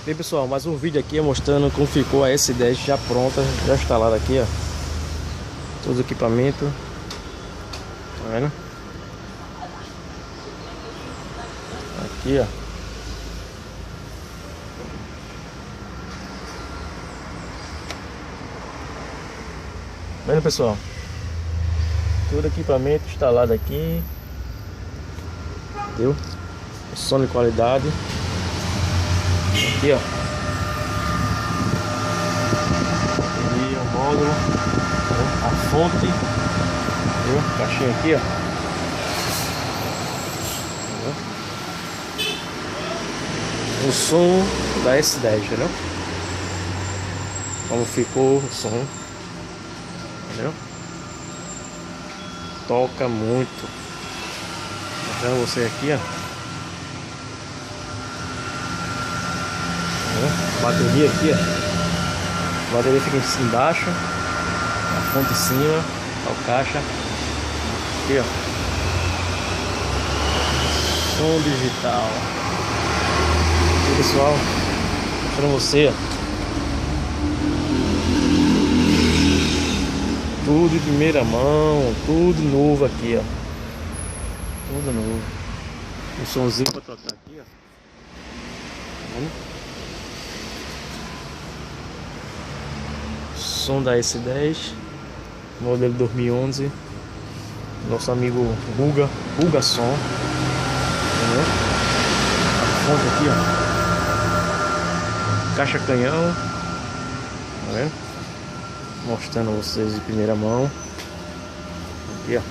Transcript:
Bem pessoal, mais um vídeo aqui mostrando como ficou a S10 já pronta, já instalada aqui, ó. Todo o equipamento. Tá vendo? Aqui, ó. Tá vendo, pessoal? Todo equipamento instalado aqui. Deu? Som de qualidade. Aqui, ó. E o módulo, a fonte, viu? Caixinha aqui, ó. O som da S10, entendeu? Como ficou o som, entendeu? Toca muito. Mostrando você aqui, ó. Bateria aqui, ó. A bateria fica embaixo, a fonte em cima, a caixa. Aqui, ó. Som digital. Aqui, pessoal, mostrando você, ó. Tudo de primeira mão, tudo novo aqui, ó. Tudo novo. Um somzinho pra tocar aqui, ó. Som da S10, modelo 2011, nosso amigo Guga Som, entendeu? A fonte aqui, ó, caixa canhão, tá vendo? Mostrando a vocês de primeira mão, aqui, ó.